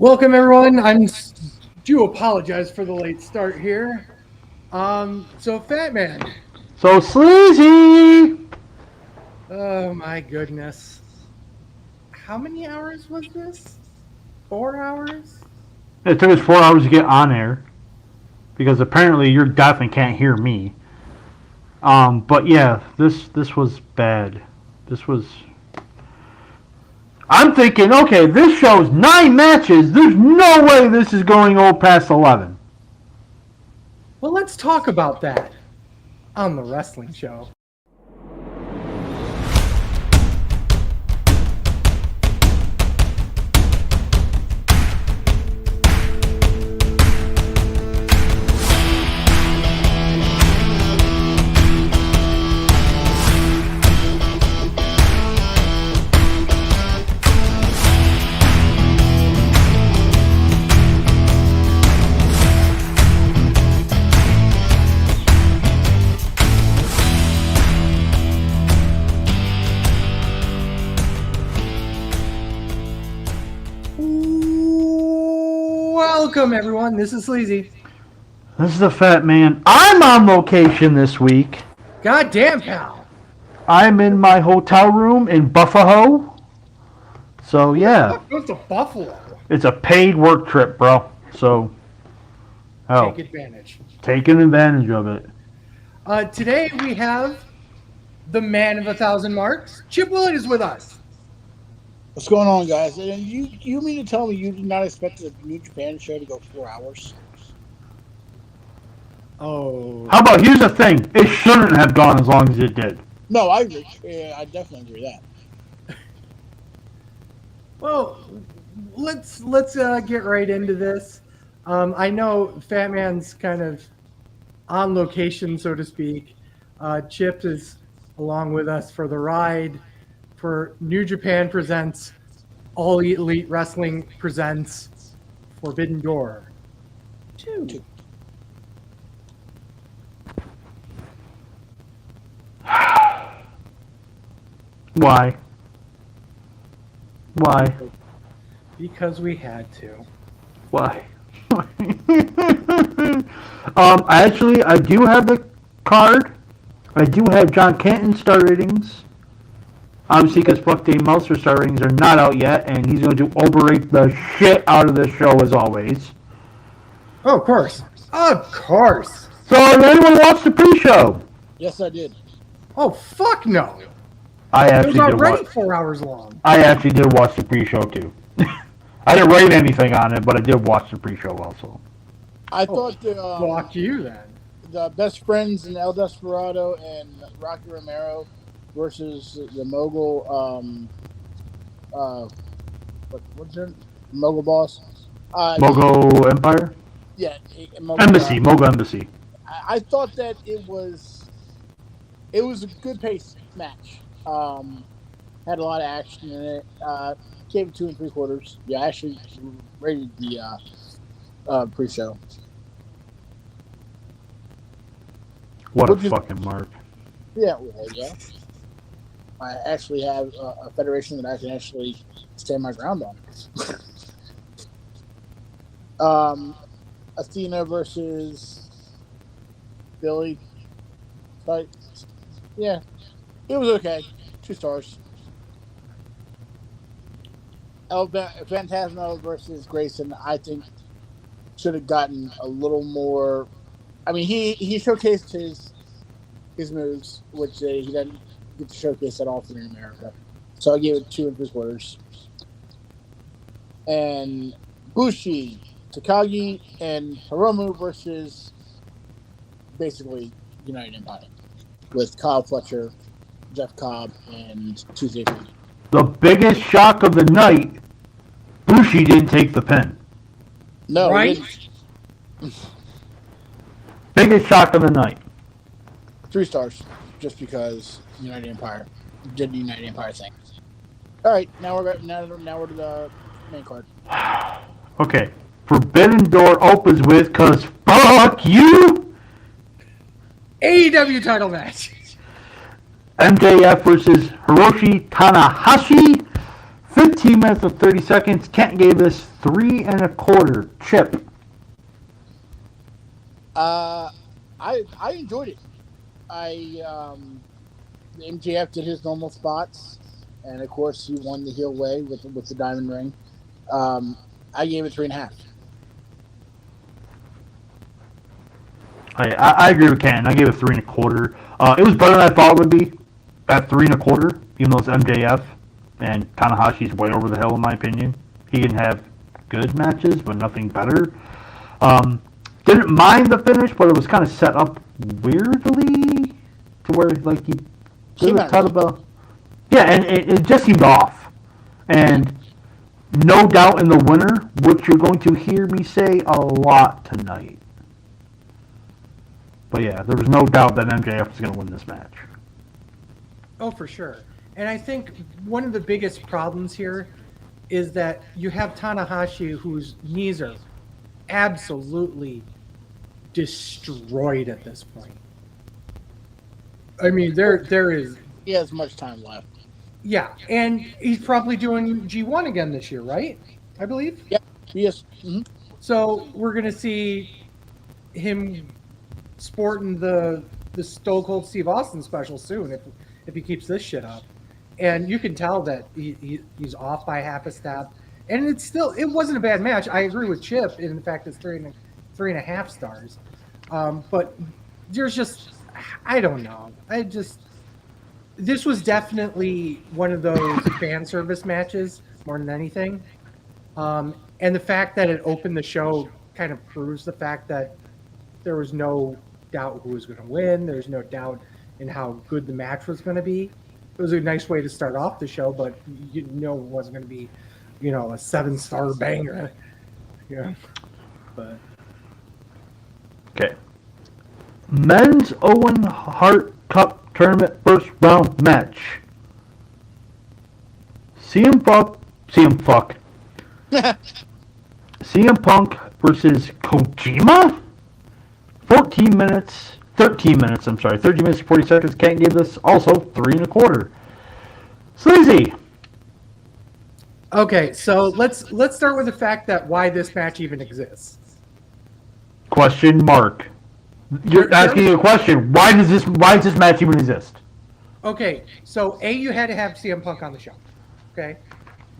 Welcome, everyone. Do apologize for the late start here. So Fat Man. So sleazy. Oh my goodness. How many hours was this? 4 hours? It took us 4 hours to get on air because apparently you're deaf and can't hear me. But yeah, this was bad. This was. I'm thinking, okay, this show's 9 matches. There's no way this is going past 11. Well, let's talk about that on the wrestling show. Welcome, everyone. This is Sleazy. This is the Fat Man. I'm on location this week. God damn, pal. I'm in my hotel room in Buffalo. So yeah, Goes to Buffalo. it's a paid work trip, bro. So, Take advantage. taking advantage of it. Today we have the man of 1,000 marks. Chip Willett is with us. What's going on, guys? And you mean to tell me you did not expect the New Japan show to go 4 hours? Oh. How about, here's the thing, it shouldn't have gone as long as it did. No, I agree. Yeah, I definitely agree with that. Well, let's get right into this. I know Fat Man's kind of on location, so to speak. Chip is along with us for the ride for New Japan Presents All Elite Wrestling Presents Forbidden Door 2. Why? Why? Because we had to. Why? I do have the card. I do have John Canton's star ratings. Obviously, because Pluck Dave Meltzer's star ratings are not out yet, and he's going to overrate the shit out of this show as always. Oh, of course. Of course. So, did anyone watch the pre-show? Yes, I did. Oh, fuck no. I It actually was did already watch. 4 hours long. I actually did watch the pre-show too. I didn't rate anything on it, but I did watch the pre-show also. I thought Fuck you, then. the Best Friends and El Desperado and Rocky Romero versus the Mogul, what's her Mogul boss? Mogul Empire? Yeah, Mogul, Embassy. Mogul Embassy. I thought that it was a good pace match. Had a lot of action in it. Gave it 2 3/4. Yeah, I actually rated the pre-show. What a Would you- fucking mark. Yeah, well, yeah. I actually have a federation that I can actually stand my ground on. Athena versus Billy fight. Yeah, it was okay. 2 stars. Phantasmo versus Grayson, I think, should have gotten a little more. I mean, he showcased his moves, which he didn't get to showcase at all in America. So I gave it 2 3/4. And Bushi, Takagi, and Hiromu versus basically United Empire with Kyle Fletcher, Jeff Cobb, and Tuesday. The biggest shock of the night, Bushi didn't take the pin. No, he Right? didn't. Biggest shock of the night. 3 stars, just because United Empire did the United Empire thing. All right, now we're to the main card. Okay. Forbidden Door opens with, cause fuck you, AEW title match. MJF versus Hiroshi Tanahashi. 15 15 minutes and 30 seconds. Kent gave this 3 1/4. Chip. I enjoyed it. MJF did his normal spots, and of course he won the heel way with the diamond ring. I gave it 3.5. I agree with Ken. I gave it 3 1/4. It was better than I thought it would be at 3 1/4, even though it's MJF. And Tanahashi's way over the hill, in my opinion. He can have good matches, but nothing better. Didn't mind the finish, but it was kind of set up weirdly to where, like, he did a cut about. Yeah, and it just seemed off. And no doubt in the winner, which you're going to hear me say a lot tonight. But yeah, there was no doubt that MJF was going to win this match. Oh, for sure. And I think one of the biggest problems here is that you have Tanahashi, whose knees are absolutely destroyed at this point. I mean, there is. He has much time left. Yeah, and he's probably doing G1 again this year, right? I believe. Yeah. Yes. Mm-hmm. So we're gonna see him sporting the Stone Cold Steve Austin special soon if he keeps this shit up. And you can tell that he's off by half a step. And it wasn't a bad match. I agree with Chip in the fact it's 3.5 stars. But there's just, I don't know. This was definitely one of those fan service matches more than anything. And the fact that it opened the show kind of proves the fact that there was no doubt who was going to win. There's no doubt in how good the match was going to be. It was a nice way to start off the show, but you know it wasn't going to be, a 7-star banger. Yeah. But okay. Men's Owen Hart Cup Tournament first round match. CM Punk versus Kojima. 13 minutes, 40 seconds. Can't give this also 3 1/4. Sleazy. okay, so let's start with the fact that why this match even exists. Question mark. You're asking a question. Why does this match even exist? Okay, so you had to have CM Punk on the show. Okay,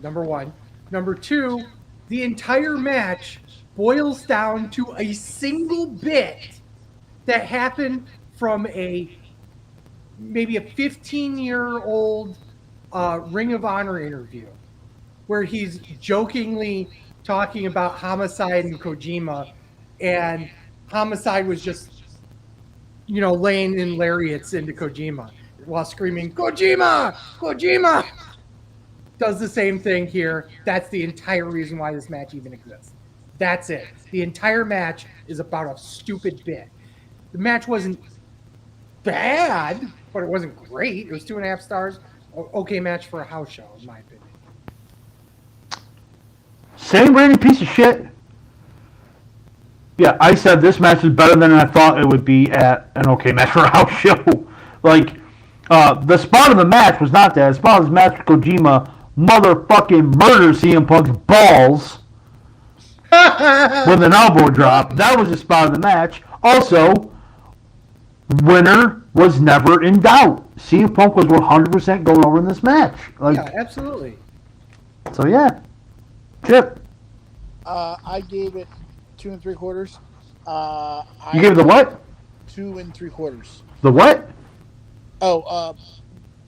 number one. Number two, the entire match boils down to a single bit that happened from maybe a 15-year-old Ring of Honor interview where he's jokingly talking about Homicide and Kojima, and Homicide was just, laying in lariats into Kojima while screaming, Kojima! Kojima! Does the same thing here. That's the entire reason why this match even exists. That's it. The entire match is about a stupid bit. The match wasn't bad, but it wasn't great. It was 2.5 stars. Okay match for a house show, in my opinion. Same rating piece of shit. Yeah, I said this match is better than I thought it would be at an okay match for a house show. Like, the spot of the match was not that. The spot of the match with Kojima motherfucking murders CM Punk's balls with an elbow drop. That was the spot of the match. Also, winner was never in doubt. CM Punk was 100% going over in this match. Yeah, absolutely. So, yeah. Chip. I gave it 2 3/4. You gave it the what? 2 3/4. The what? Oh,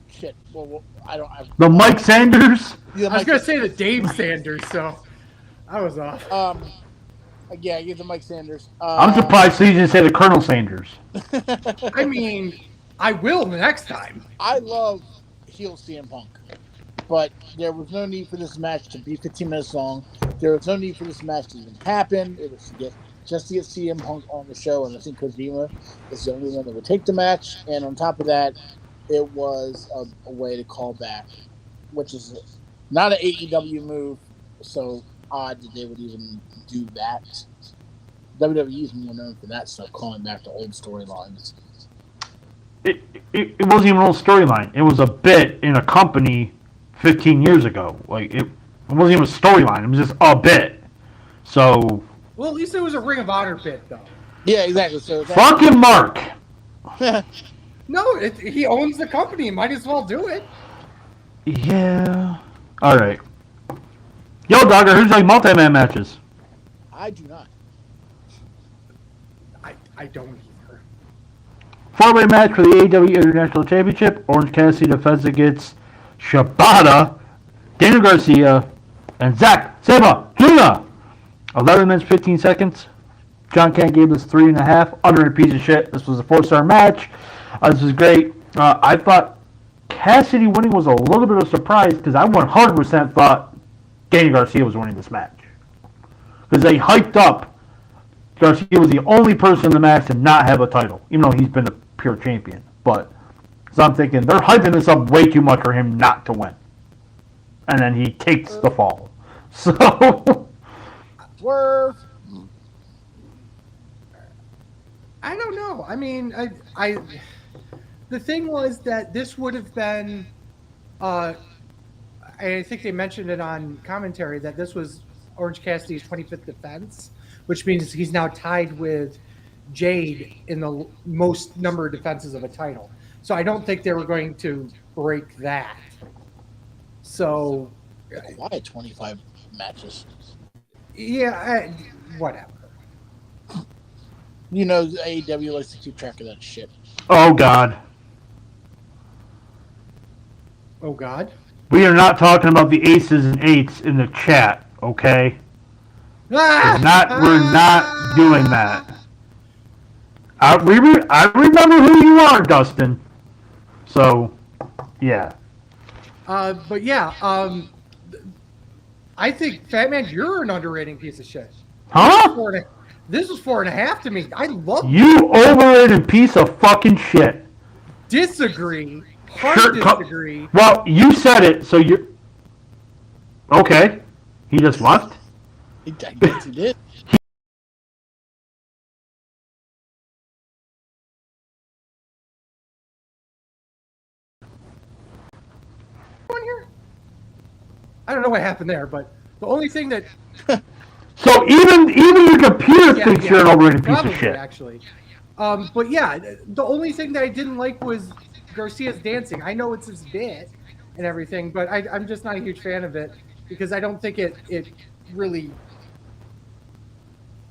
shit. Well, I don't. The Mike Sanders? Yeah, I was going to say the Dave Sanders, so I was off. Yeah, I gave the Mike Sanders. I'm surprised you didn't say the Colonel Sanders. I mean, I will the next time. I love heel CM Punk, but there was no need for this match to be 15 minutes long. There was no need for this match to even happen. It was just to get CM Punk on the show, and I think Kojima is the only one that would take the match. And on top of that, it was a way to call back, which is not an AEW move, so odd that they would even do that. WWE is more known for that stuff, calling back to old storylines. It wasn't even an old storyline. It was a bit in a company 15 years ago. Like, It wasn't even a storyline. It was just a bit. So. Well, at least it was a Ring of Honor bit, though. Yeah, exactly. So Fucking Mark. No, he owns the company. Might as well do it. Yeah. All right. Yo, Dogger, who's like multi-man matches? I do not. I don't either. 4-way match for the AEW International Championship. Orange Cassidy defends against Shibata, Daniel Garcia, and Zack Sabre Jr. 11 minutes, 15 seconds. John Kent gave this 3.5. Under a piece of shit. This was a 4-star match. This was great. I thought Cassidy winning was a little bit of a surprise because I 100% thought Daniel Garcia was winning this match. Because they hyped up Garcia was the only person in the match to not have a title, even though he's been a pure champion. But so I'm thinking they're hyping this up way too much for him not to win. And then he takes the fall. So Swerve. I don't know. I mean, I the thing was that this would have been, I think they mentioned it on commentary that this was Orange Cassidy's 25th defense, which means he's now tied with Jade in the most number of defenses of a title. So I don't think they were going to break that. So, Why 25 matches? yeah, whatever. You know, AEW likes to keep track of that shit. oh god. Oh, God. We are not talking about the aces and eights in the chat, okay? We're not doing that. I remember who you are, Dustin. So, yeah. But yeah, I think Fat Man, you're an underrating piece of shit. Huh? This was 4.5 to me. I love You overrated piece of fucking shit. disagree. Sure, Hard disagree. Well, you said it, so you're... Okay. He just left? I guess he did. Here? I don't know what happened there, but the only thing that So even your computer thinks you're an overrated piece probably, of shit. actually. But yeah, the only thing that I didn't like was Garcia's dancing. I know it's his bit and everything, but I'm just not a huge fan of it because I don't think it really.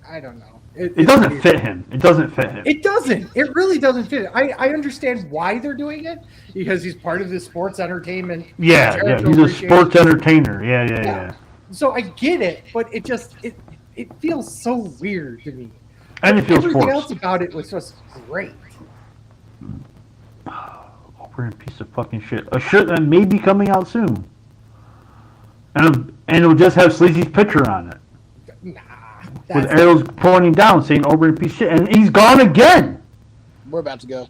I don't know. It doesn't fit him. It doesn't fit him. It doesn't. It really doesn't fit. I understand why they're doing it because he's part of the sports entertainment. Yeah, he's a sports entertainer. Yeah. So I get it, but it just it feels so weird to me. And it feels Everything forced. else about it was just great. Overrated piece of fucking shit. A shirt that may be coming out soon. And it'll just have Sleazy's picture on it. Nah. With arrows pointing down saying overrated piece of shit. And he's gone again. We're about to go.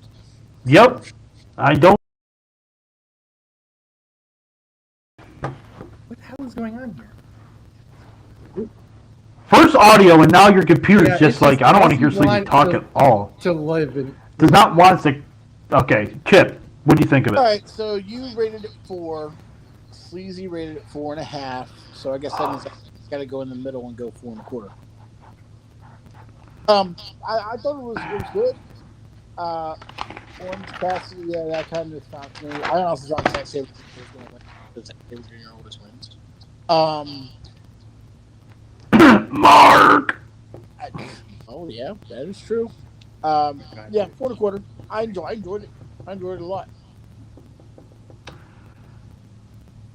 Yep. I don't. What the hell is going on here? First audio, and now your computer's Yeah, just like, I don't want to hear Sleazy want talk to- at all. To live in. Does not want to. Okay, Chip, what do you think of it? All right, so you rated it 4. Sleazy rated it 4.5. So I guess that means I got to go in the middle and go 4.25. I thought it was good. Orange Cassidy, yeah, that kind of stopped me. I honestly thought Zack Sabre was going to win because Zack Sabre Jr. always wins. Mark! Oh yeah, that is true. Yeah, 4.25. I enjoyed it. I enjoyed it a lot.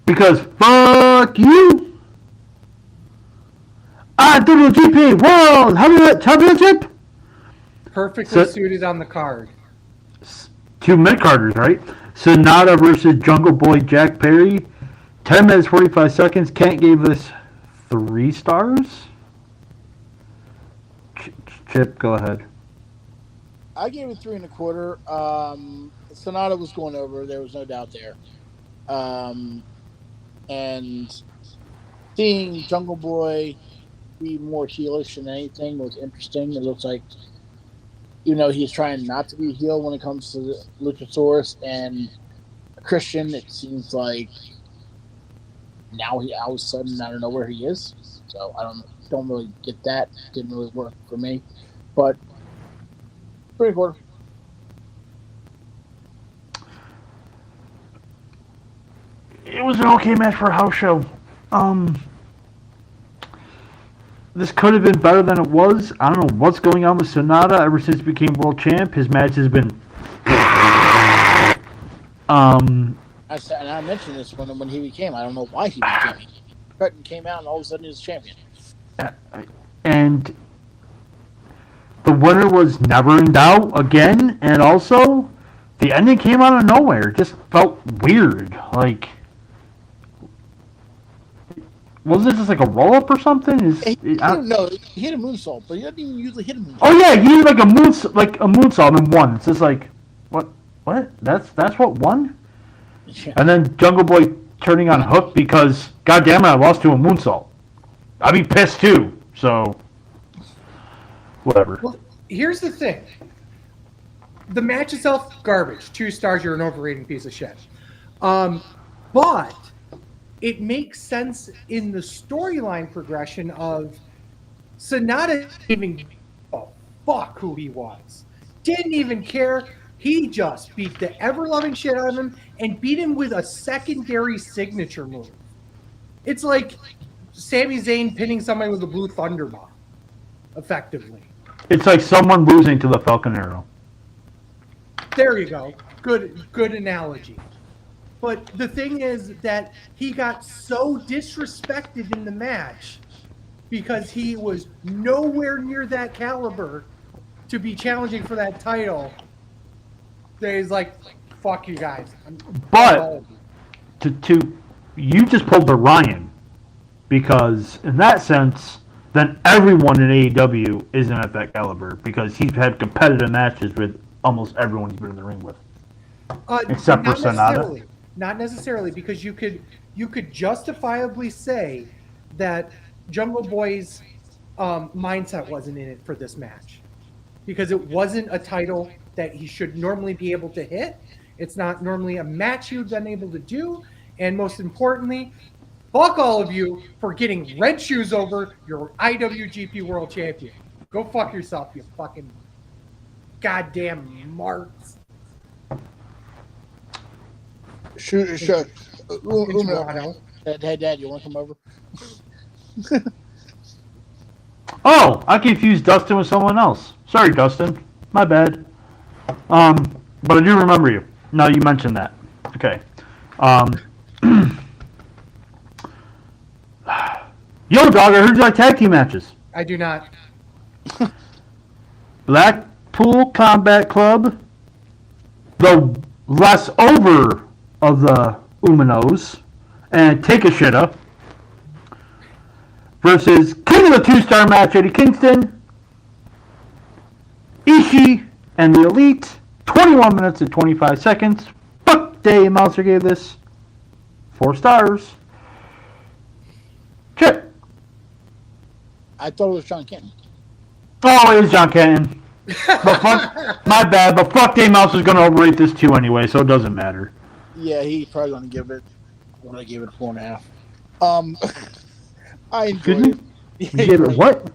Because fuck you! IWGP World Heavyweight Championship! Perfectly suited on the card. 2 mid-carders, right? Sonata versus Jungle Boy Jack Perry. 10 minutes, 45 seconds. Kent gave this 3 stars? Chip, go ahead. I gave it 3.25. Sonata was going over. There was no doubt there. And seeing Jungle Boy be more heelish than anything was interesting. It looks like, he's trying not to be a heel when it comes to the Luchasaurus and Christian, it seems like now he all of a sudden I don't know where he is. So I don't really get that. Didn't really work for me, but pretty cool. It was an okay match for a house show. This could have been better than it was. I don't know what's going on with Sonata ever since he became world champ. His match has been. I mentioned this when he became. I don't know why he became. Cutting came out and all of a sudden he was champion. And the winner was never in doubt again. And also, the ending came out of nowhere. It just felt weird. Like, was it just like a roll up or something? No, he hit a moonsault, but he doesn't even usually hit a moonsault. Oh yeah, he did like a moonsault and won. It's just like, what? That's what won? Yeah. And then Jungle Boy turning on Hook because, goddamn it, I lost to a moonsault. I'd be pissed too. So, whatever. Well, here's the thing. The match itself, garbage. 2 stars, you're an overrating piece of shit. But it makes sense in the storyline progression of Sonata even fuck who he was. Didn't even care. He just beat the ever-loving shit out of him and beat him with a secondary signature move. It's like Sami Zayn pinning somebody with a blue thunder bomb, effectively. It's like someone losing to the Falcon Arrow. There you go. Good analogy. But the thing is that he got so disrespected in the match because he was nowhere near that caliber to be challenging for that title. That he's like, fuck you guys. But you just pulled the Ryan, because in that sense, then everyone in AEW isn't at that caliber because he's had competitive matches with almost everyone he's been in the ring with, except for Sonata. Not necessarily, because you could justifiably say that Jungle Boy's mindset wasn't in it for this match, because it wasn't a title that he should normally be able to hit. It's not normally a match you've been able to do, and most importantly, fuck all of you for getting red shoes over your IWGP World Champion. Go fuck yourself, you fucking goddamn marks. Sure. Hey, Dad, you want to come over? Oh, I confused Dustin with someone else. Sorry, Dustin. My bad. But I do remember you. Now you mentioned that. Okay. Yo, dog, I heard you like tag team matches. I do not. Blackpool Combat Club, the less over of the Umanos, and Take a Shitta versus King of the 2-star match, Eddie Kingston, Ishii, and the Elite. 21 minutes and 25 seconds. Fuck Dave Meltzer gave this 4 stars. Chip. I thought it was John Canton. Oh, it is John Canton. But fuck, my bad, but fuck Dave Meltzer's going to overrate this too anyway, so it doesn't matter. Yeah, he's probably going to give it. I'm going to give it a 4.5. I enjoyed it. You gave it what?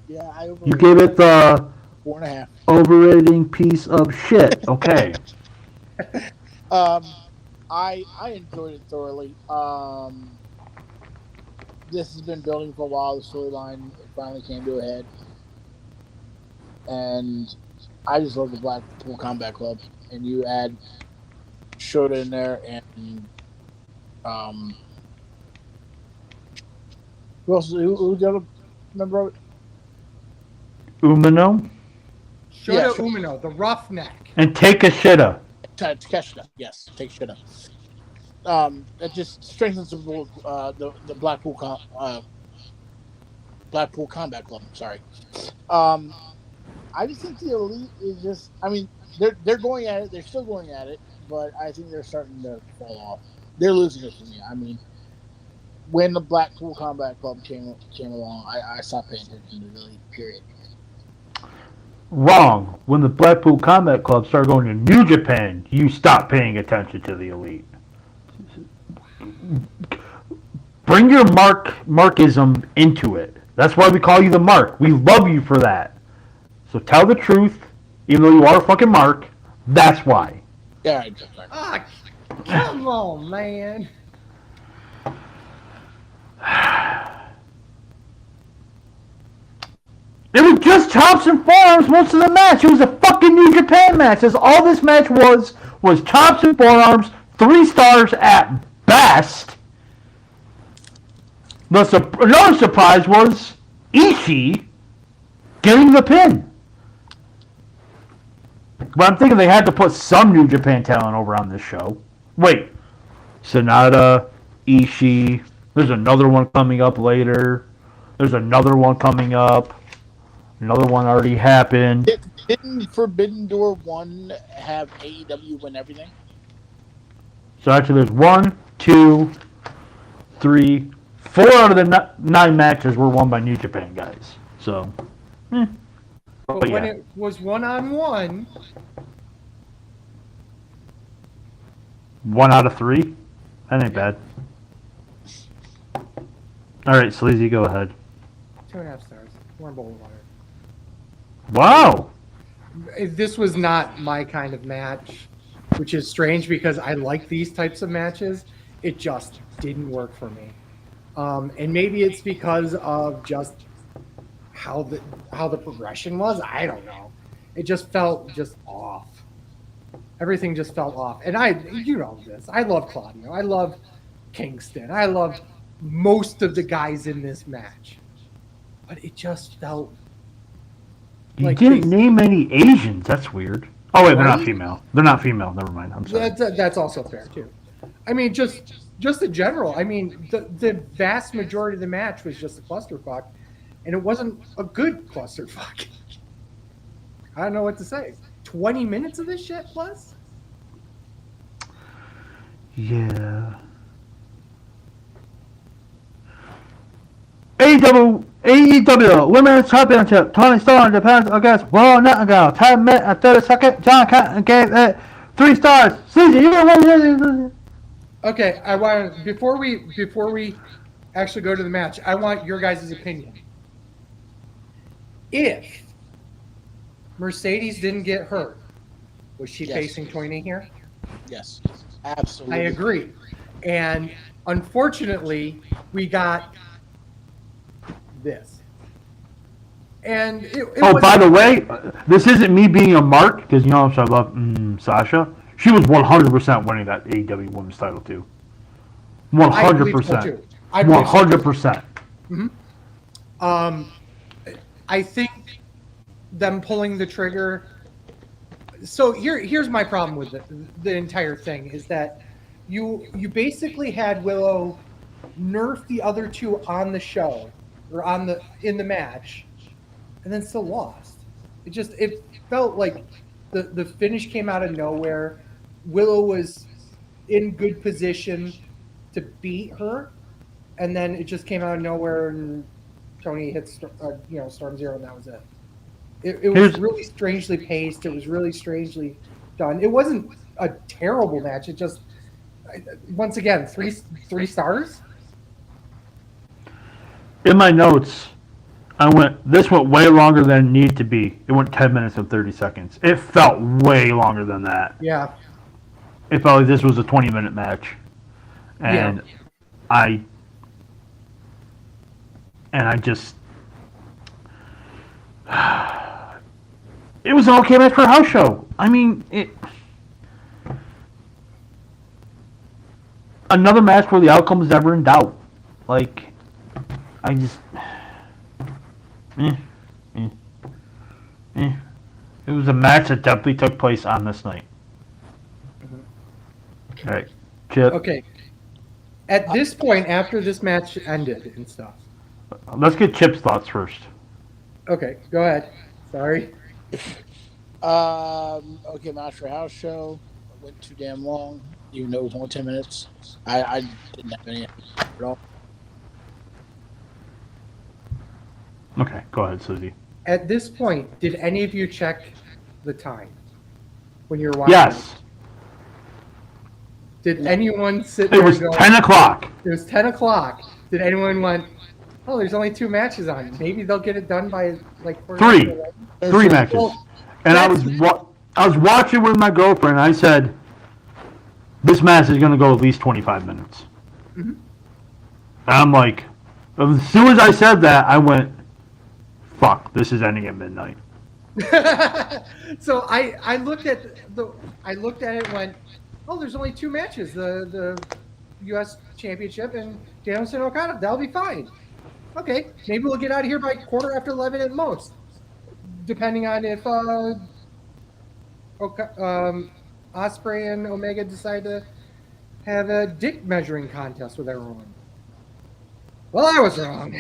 Yeah, you gave it the 4.5. Overrating piece of shit. Okay. I enjoyed it thoroughly. This has been building for a while. The storyline finally came to a head, and I just love the Blackpool Combat Club. And you add Shota in there, and who else? Who's the other member of it? Umino. Shota Umino, the roughneck. And Take a Shitta. Takeshita, yes, Takeshita. It just strengthens the Blackpool Combat Club. Sorry. I just think the Elite is just. I mean, they're going at it. They're still going at it, but I think they're starting to fall off. They're losing it for me. I mean, when the Blackpool Combat Club came along, I stopped paying attention to the Elite. Period. Wrong. When the Blackpool Combat Club started going to New Japan, you stopped paying attention to the Elite. Bring your Markism into it. That's why we call you the Mark. We love you for that. So tell the truth, even though you are a fucking Mark. That's why. Yeah. Ah, come on, man. It was just chops and forearms most of the match. It was a fucking New Japan match. That's all this match was chops and forearms, 3 stars at best. Another surprise was Ishii getting the pin. But I'm thinking they had to put some New Japan talent over on this show. Wait, Sonata, Ishii. There's another one coming up later. There's another one coming up. Another one already happened. Didn't Forbidden Door 1 have AEW win everything? So actually there's 1, 2, 3, 4 out of the 9 matches were won by New Japan guys. So, But But when yeah. it was 1-on-1, 1 out of 3? That ain't bad. Alright, Sleazy, go ahead. 2.5 stars. One bowl of water. Wow! This was not my kind of match, which is strange because I like these types of matches. It just didn't work for me. And maybe it's because of just how the progression was. I don't know. It just felt just off. Everything just felt off. And you know this. I love Claudio. I love Kingston. I love most of the guys in this match. But it just felt You like didn't name any Asians. That's weird. Oh wait, they're not Right? female. They're not female. Never mind. I'm sorry. That's also fair too. I mean, just in general. I mean, the vast majority of the match was just a clusterfuck, and it wasn't a good clusterfuck. I don't know what to say. 20 minutes of this shit plus? Yeah. AEW Women's Championship. Tony Storm defends against World Nightingale. 10 minutes and 30 seconds. John Canton gave it 3 stars. Sleazy, you don't want Okay, I want before we actually go to the match, I want your guys' opinion. If Mercedes didn't get hurt, was she Yes. facing Tony here? Yes, absolutely. I agree. And unfortunately, we got this. And it Oh, was, by the way, this isn't me being a mark, because you know how much I love Sasha. She was 100% winning that AEW Women's title, too. I believe so 100%. too. I believe so too. 100%. I think them pulling the trigger. So here's my problem with the entire thing is that you basically had Willow nerf the other two on the show or in the match, and then still lost. It felt like the finish came out of nowhere. Willow was in good position to beat her, and then it just came out of nowhere, and Tony hit Storm Zero, and that was it. It was really strangely paced. It was really strangely done. It wasn't a terrible match. It just, once again, three stars. In my notes, this went way longer than it needed to be. It went 10 minutes and 30 seconds. It felt way longer than that. Yeah. It felt like this was a 20-minute match. And I just... It was an okay match for a house show. I mean, another match where the outcome is never in doubt. Like, I just... It was a match that definitely took place on this night. All right, Chip. Okay. At this point, after this match ended and stuff. Let's get Chip's thoughts first. Okay, go ahead. Sorry. Okay, match for house show. It went too damn long, even though it was only 10 minutes. I didn't have any at all. Okay, go ahead, Susie. At this point, did any of you check the time when you were watching? Yes. Did anyone sit It there was and go, 10 o'clock. It was 10 o'clock. Did anyone want? Oh, there's only 2 matches on. Maybe they'll get it done by like 3 matches. Well, And I was watching with my girlfriend. And I said, this match is going to go at least 25 minutes. Mm-hmm. And I'm like, as soon as I said that, I went, fuck, this is ending at midnight. So I looked at it and went, oh, there's only 2 matches, the U.S. Championship and Danielson Okada. That'll be fine. Okay, maybe we'll get out of here by 11:15 at most, depending on if Ospreay and Omega decide to have a dick measuring contest with everyone. Well, I was wrong.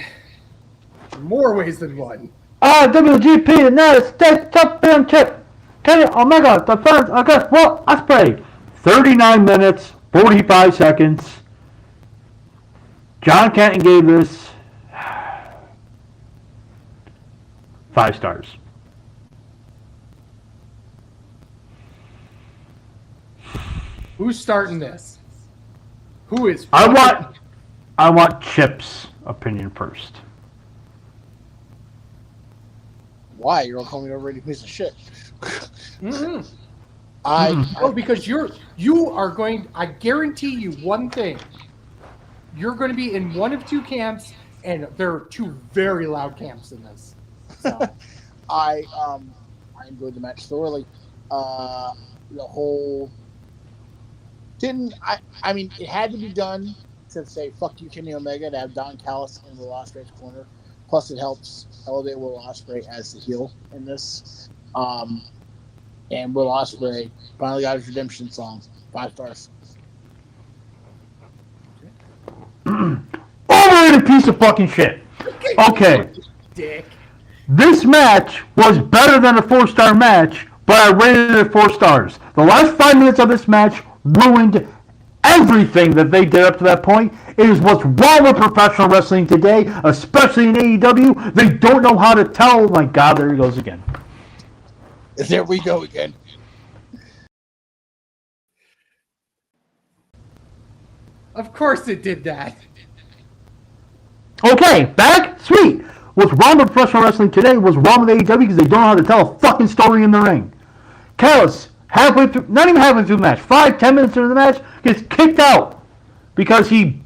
In more ways than one. WGP United States Championship. Kenny Omega defends against Will Ospreay. 39 minutes, 45 seconds. John Canton gave this 5 stars. Who's starting this? Who is? I want Chip's opinion first. Why? You're all calling me a overrated piece of shit. Mm-hmm. Because you are going. I guarantee you one thing. You're going to be in one of 2 camps, and there are 2 very loud camps in this. So. I enjoyed the match thoroughly. The whole I mean, it had to be done to say fuck you, Kenny Omega, to have Don Callis in Will Ospreay's corner. Plus, it helps elevate Will Ospreay as the heel in this. And Will Ospreay finally got his redemption song. 5 stars. Overrated piece of fucking shit. Okay. Dick. This match was better than a 4-star match, but I rated it 4 stars. The last 5 minutes of this match ruined everything that they did up to that point. It is what's wrong with professional wrestling today, especially in AEW. They don't know how to tell. Oh my God, there he goes again. There we go again. Of course it did that. Okay, back? Sweet. What's wrong with professional wrestling today was wrong with AEW because they don't know how to tell a fucking story in the ring. Callis, halfway through, not even halfway through the match, 5-10 minutes into the match, gets kicked out because he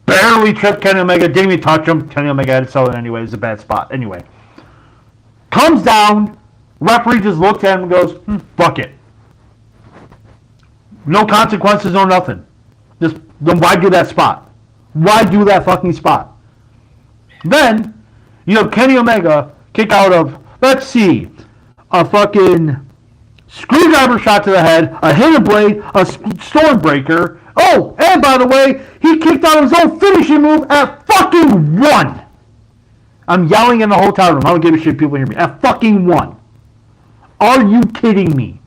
barely tripped Kenny Omega, didn't even touch him. Kenny Omega had to sell it anyway. It's a bad spot. Anyway. Comes down, referee just looks at him and goes, fuck it. No consequences, no nothing. Just, then why do that spot? Why do that fucking spot? Then, you have Kenny Omega kick out of, let's see, a fucking screwdriver shot to the head, a hidden blade, a stormbreaker. Oh, and by the way, he kicked out of his own finishing move at fucking 1. I'm yelling in the hotel room. I don't give a shit if people hear me. At fucking 1. Are you kidding me?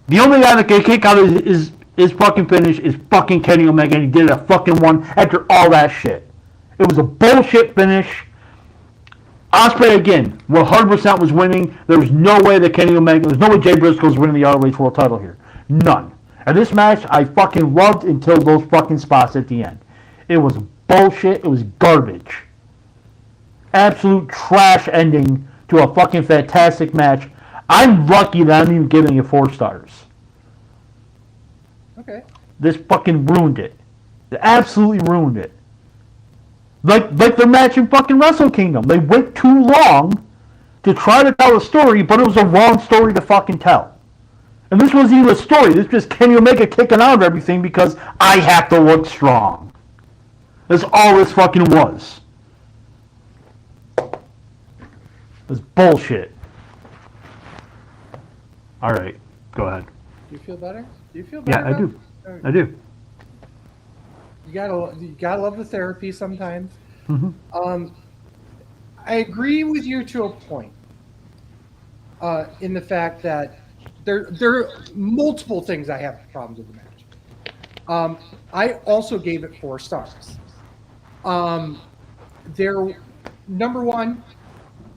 The only guy that can kick out his fucking finish is fucking Kenny Omega, and he did it at fucking 1 after all that shit. It was a bullshit finish. Ospreay again, 100% was winning. There was no way that Kenny Omega, there's no way Jay Briscoe was winning the ROH World Title here. None. And this match, I fucking loved until those fucking spots at the end. It was bullshit. It was garbage. Absolute trash ending to a fucking fantastic match. I'm lucky that I'm even giving it 4 stars. Okay. This fucking ruined it. It absolutely ruined it. Like the match in fucking Wrestle Kingdom. They went too long to try to tell a story, but it was a wrong story to fucking tell. And this wasn't even a story. This was Kenny Omega kicking out of everything because I have to look strong. That's all this fucking was. It was bullshit. Alright, go ahead. Do you feel better? Do you feel better? Yeah, I do. I do. You gotta love the therapy sometimes. Mm-hmm. I agree with you to a point. In the fact that there are multiple things I have problems with the match. I also gave it 4 stars. Number 1,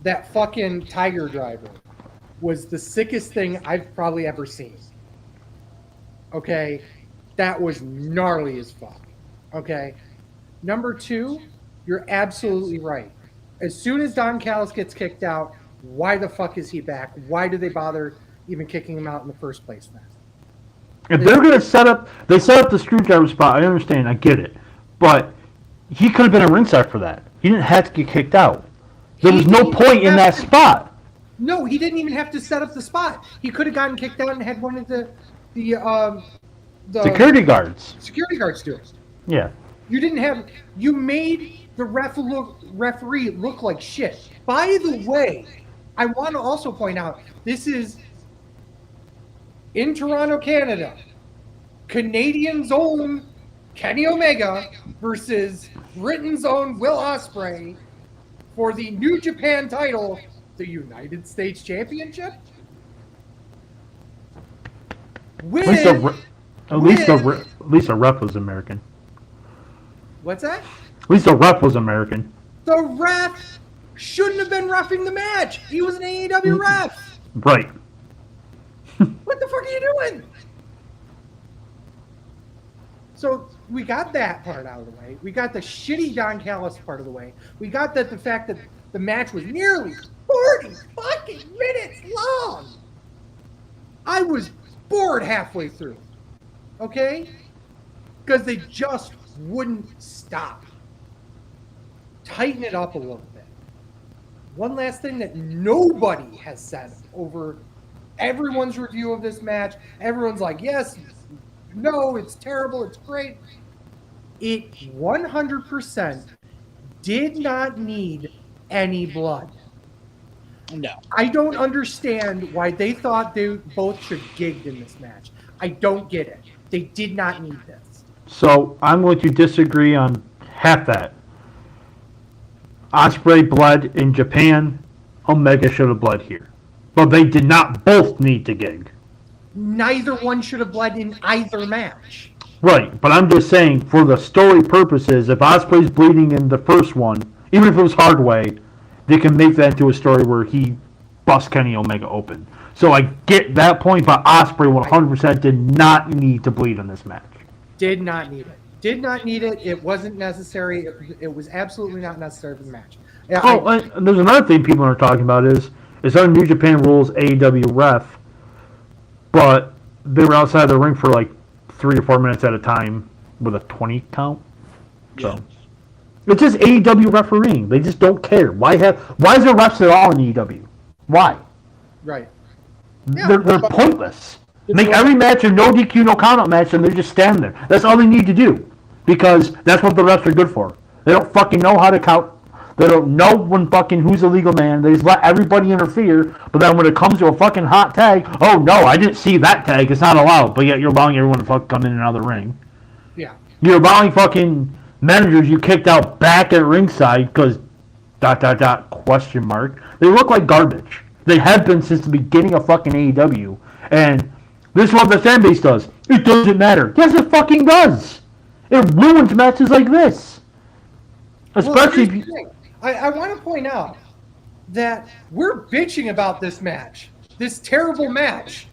that fucking Tiger Driver was the sickest thing I've probably ever seen. Okay, that was gnarly as fuck. Okay, Number two, you're absolutely right. As soon as Don Callis gets kicked out, why the fuck is he back? Why do they bother even kicking him out in the first place then? If they're going to they set up the screwdriver spot, I understand, I get it. But he could have been a ringside for that. He didn't have to get kicked out. There was no point in that spot. No, he didn't even have to set up the spot. He could have gotten kicked out and had one of the Security guards. Security guards do it. Yeah. You made the referee look like shit. By the way, I want to also point out this is in Toronto, Canada. Canadians own Kenny Omega versus Britain's own Will Ospreay for the New Japan title, the United States Championship. At least the ref was American. What's that? At least the ref was American. The ref shouldn't have been reffing the match. He was an AEW ref. Right. What the fuck are you doing? So we got that part out of the way. We got the shitty Don Callis part of the way. We got the fact that the match was nearly 40 fucking minutes long. I was bored halfway through. Okay? Because they just wouldn't stop. Tighten it up a little bit. One last thing that nobody has said over everyone's review of this match. Everyone's like, yes, no, it's terrible, it's great. It 100% did not need any blood. No. I don't understand why they thought they both should gig in this match. I don't get it. They did not need this. So I'm going to disagree on half that. Ospreay bled in Japan. Omega should have bled here. But they did not both need to gig. Neither one should have bled in either match. Right, but I'm just saying, for the story purposes, if Ospreay's bleeding in the first one, even if it was hard way, they can make that into a story where he busts Kenny Omega open. So I get that point, but Ospreay 100% did not need to bleed in this match. Did not need it. Did not need it. It wasn't necessary. It was absolutely not necessary for the match. There's another thing people are talking about is our New Japan rules AEW ref, but they were outside the ring for like 3 or 4 minutes at a time with a 20 count. So it's just AEW refereeing. They just don't care. Why is there refs at all in AEW? Why? Right. They're pointless. Make every match a no DQ, no count out match, and they just stand there. That's all they need to do, because that's what the refs are good for. They don't fucking know how to count. They don't know when fucking who's a legal man. They just let everybody interfere. But then when it comes to a fucking hot tag, oh no, I didn't see that tag. It's not allowed. But yet you're allowing everyone to fucking come in and out of the ring. Yeah. You're allowing fucking managers you kicked out back at ringside because ... question mark. They look like garbage. They have been since the beginning of fucking AEW. And this is what the fan base does. It doesn't matter. Yes, it fucking does. It ruins matches like this. Especially if you... I want to point out that we're bitching about this match, this terrible match,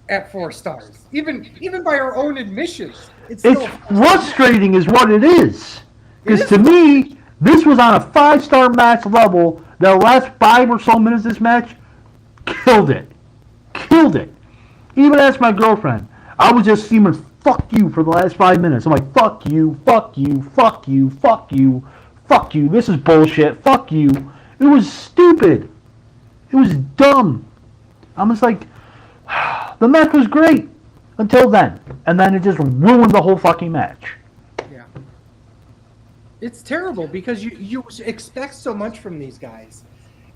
at 4 stars. Even by our own admissions, it's frustrating, is what it is. Because to me, this was on a 5-star match level. The last 5 or so minutes of this match killed it. Even asked my girlfriend. I was just screaming, "Fuck you" for the last 5 minutes. I'm like, "Fuck you, fuck you, fuck you, fuck you." Fuck you, this is bullshit, fuck you. It was stupid. It was dumb. I'm just like, the match was great until then. And then it just ruined the whole fucking match. Yeah. It's terrible because you expect so much from these guys.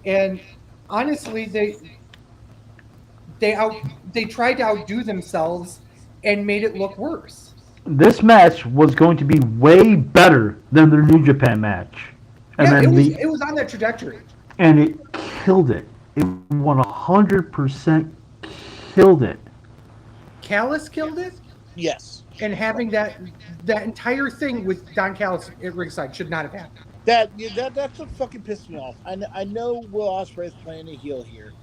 And honestly, they tried to outdo themselves and made it look worse. This match was going to be way better than their New Japan match. And it was on that trajectory. And it killed it. It 100% killed it. Callis killed it? Yes. And having that entire thing with Don Callis at ringside should not have happened. That's what fucking pissed me off. I know Will Ospreay is playing a heel here,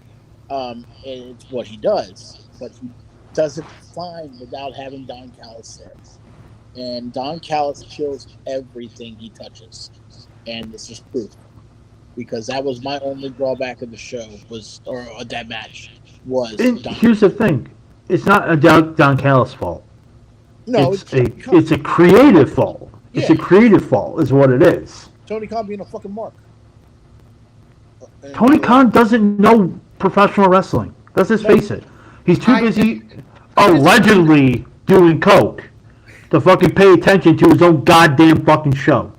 and it's what he does, but he does it fine without having Don Callis there. and Don Callis kills everything he touches, and this is proof because that was my only drawback of the show or that match was Don. Here's the thing: it's not a Don Callis fault. No, it's a creative fault. Yeah. It's a creative fault, is what it is. Tony Khan being a fucking mark. Tony Khan doesn't know professional wrestling. Let's just face it. He's too busy allegedly doing coke to fucking pay attention to his own goddamn fucking show.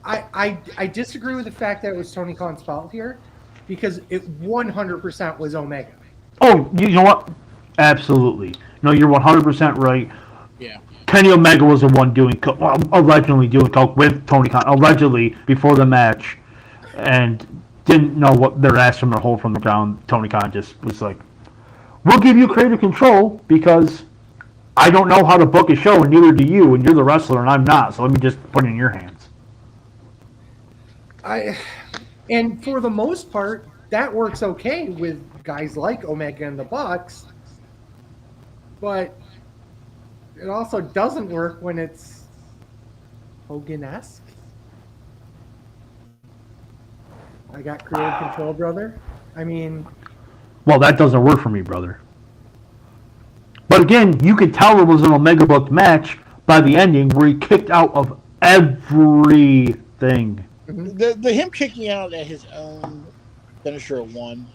I disagree with the fact that it was Tony Khan's fault here because it 100% was Omega. Oh, you know what? Absolutely. No, you're 100% right. Yeah. Kenny Omega was the one doing coke, allegedly doing coke with Tony Khan, allegedly before the match, and didn't know what their ass from their hole from the ground. Tony Khan just was like, "We'll give you creative control because I don't know how to book a show, and neither do you, and you're the wrestler, and I'm not. So let me just put it in your hands." And for the most part, that works okay with guys like Omega and the Bucks, but it also doesn't work when it's Hogan-esque. I got creative control, brother. I mean... Well, that doesn't work for me, brother. But again, you could tell it was an Omega booked match by the ending where he kicked out of everything. The him kicking out at his own finisher at one,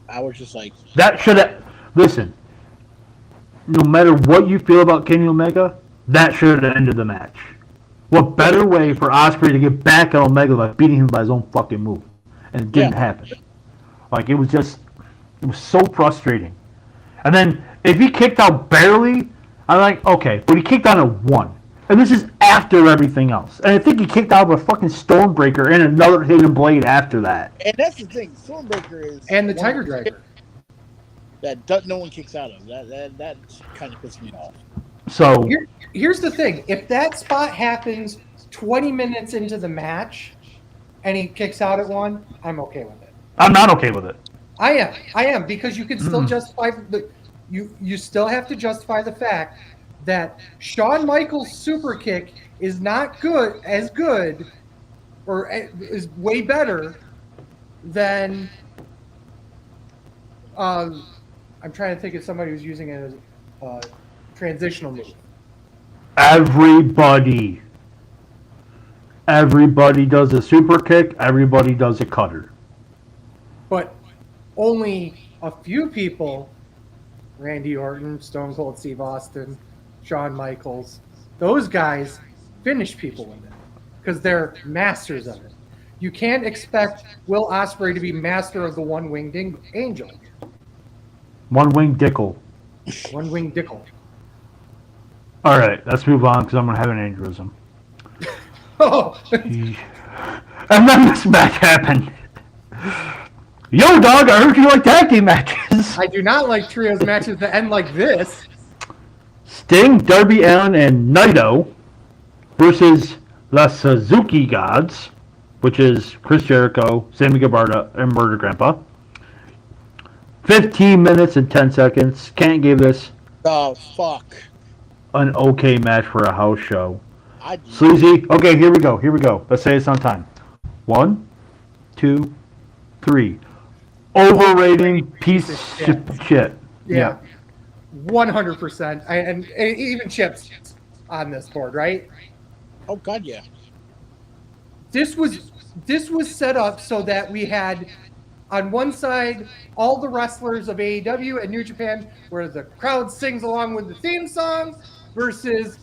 I was just like... That should have... Listen, no matter what you feel about Kenny Omega, that should have ended the match. What better way for Ospreay to get back at Omega by beating him by his own fucking move? And it didn't happen. Like, it was so frustrating. And then, if he kicked out barely, I'm like, okay, but he kicked out at one. And this is after everything else. And I think he kicked out with a fucking Stormbreaker and another hidden blade after that. And that's the thing, Stormbreaker is... And the Tiger Driver. That no one kicks out of. That kind of pisses me off. So... Here's the thing. If that spot happens 20 minutes into the match and he kicks out at one, I'm okay with it. I'm not okay with it. I am because you can still justify you still have to justify the fact that Shawn Michaels' super kick is not good or is way better than I'm trying to think of somebody who's using it as a transitional move. Everybody does a super kick. Everybody does a cutter. But only a few people, Randy Orton, Stone Cold Steve Austin, Shawn Michaels, those guys finish people with it because they're masters of it. You can't expect Will Ospreay to be master of the one-winged angel. One-winged dickle. One-winged dickle. All right, let's move on because I'm going to have an aneurysm. Oh. And then this match happened. Yo, dog, I heard you like tag team matches. I do not like trios matches that end like this. Sting, Darby Allin, and Naito versus the Suzuki Gods, which is Chris Jericho, Sammy Guevara, and Murder Grandpa. 15 minutes and 10 seconds. Can't give this Oh, fuck. an okay match for a house show. I Sleazy. Okay, here we go. Let's say this on time. 1, 2, 3. Overrating piece of shit. Yeah. 100%. And even Chips on this board, right? Oh, God, yeah. This was set up so that we had on one side all the wrestlers of AEW and New Japan where the crowd sings along with the theme song versus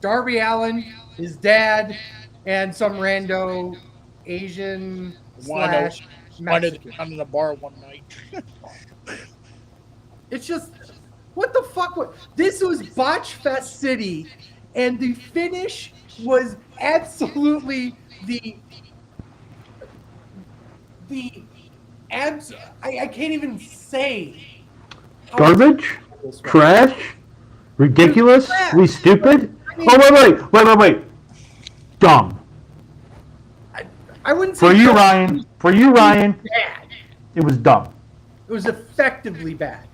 Darby Allin, his dad, and some rando Asian / Mexican. I'm in a bar one night. It's just, what the fuck? This was Botch Fest City, and the finish was absolutely I can't even say. Garbage? Trash? Ridiculous? Stupid? Wait. Dumb. I wouldn't say For you, Ryan, bad. it was dumb. It was effectively bad.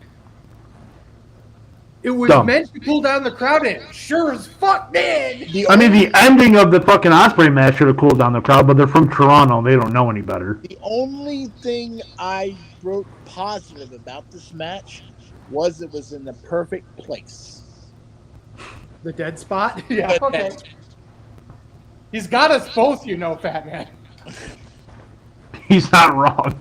It was Dumb. meant to cool down the crowd, and it sure as fuck did. I mean, the ending of the fucking Osprey match should have cooled down the crowd, but they're from Toronto. They don't know any better. The only thing I wrote positive about this match was it was in the perfect place. The dead spot? Yeah, okay. He's got us both, Fat Man. He's not wrong.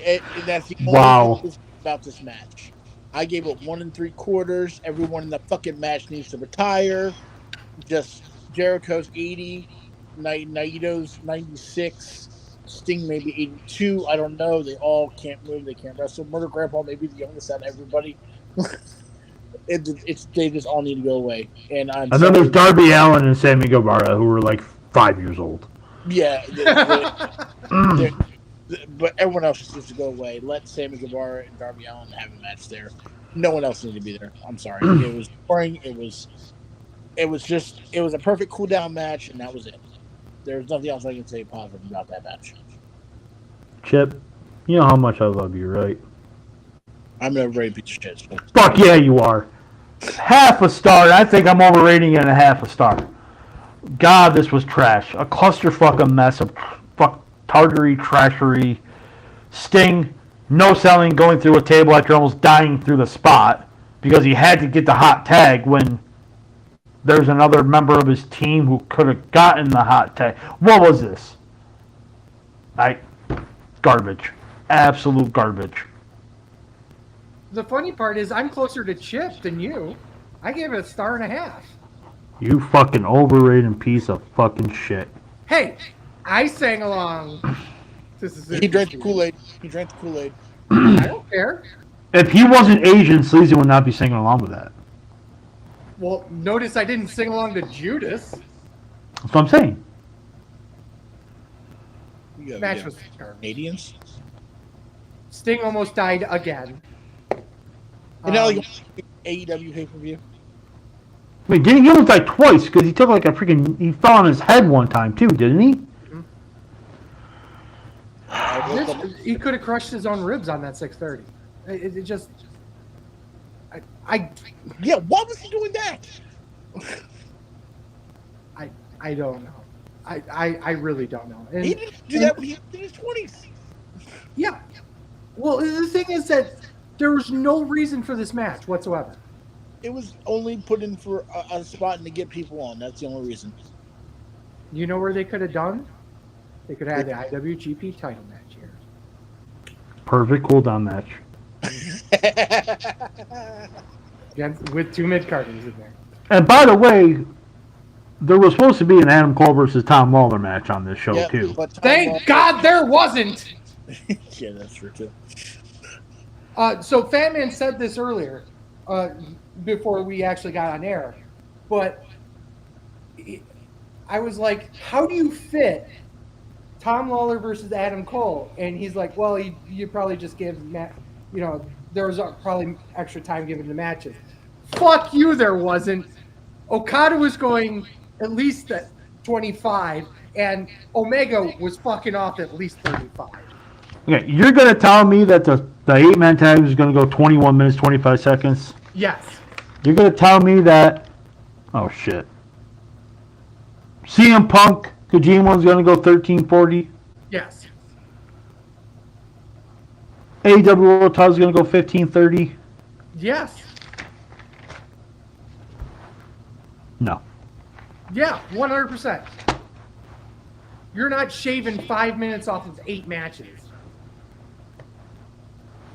And that's the only Wow. thing about this match. I gave it 1 3/4. Everyone in the fucking match needs to retire. Just Jericho's 80, Naito's 96, Sting maybe 82. I don't know. They all can't move. They can't wrestle. Murder Grandpa may be the youngest out of everybody. They just all need to go away. And then there's Darby Allin and Sammy Guevara, who were like 5 years old. Yeah. But everyone else just needs to go away. Let Sammy Guevara and Darby Allin have a match there. No one else needed to be there. I'm sorry. It was boring. It was a perfect cool down match, and that was it. There's nothing else I can say positive about that match. Chip, you know how much I love you, right? I'm a very piece of shit. So. Fuck yeah, you are. Half a star. I think I'm overrating it a half a star. God, this was trash. A clusterfuck, a mess of tartary, trashery. Sting, no selling, going through a table after almost dying through the spot because he had to get the hot tag when there's another member of his team who could have gotten the hot tag. What was this? Garbage. Absolute garbage. The funny part is I'm closer to Chip than you. I gave it a 1.5 stars. You fucking overrated piece of fucking shit. Hey, I sang along. He drank the Kool-Aid. I don't care. If he wasn't Asian, Sleazy would not be singing along with that. Well, notice I didn't sing along to Judas. That's what I'm saying. Match was terrible. Canadians. Sting almost died again. And now AEW pay-per-view. I mean, didn't he almost die twice? Because he took like a freaking... He fell on his head one time, too, didn't he? He could have crushed his own ribs on that 630. It just... Yeah, why was he doing that? I don't know. I really don't know. And, he didn't do that when he was in his 20s. Yeah. Well, the thing is that there was no reason for this match whatsoever. It was only put in for a spot and to get people on. That's the only reason. You know where they could have done? They could have had the IWGP title match here. Perfect cooldown match. With 2 mid-carders in there. And by the way, there was supposed to be an Adam Cole versus Tom Lawler match on this show, too. Thank God there wasn't! Yeah, that's true, too. So Fat Man said this earlier, before we actually got on air, but I was like, how do you fit Tom Lawler versus Adam Cole? And he's like, well, you probably just give Matt, there was probably extra time given to matches. Fuck you, there wasn't. Okada was going at least at 25, and Omega was fucking off at least 35. Okay, you're going to tell me that the 8-man tag is going to go 21 minutes, 25 seconds? Yes. You're going to tell me that... Oh, shit. CM Punk, Kojima's going to go 13:40? Yes. AEW World Title's going to go 15:30? Yes. No. Yeah, 100%. You're not shaving 5 minutes off of 8 matches.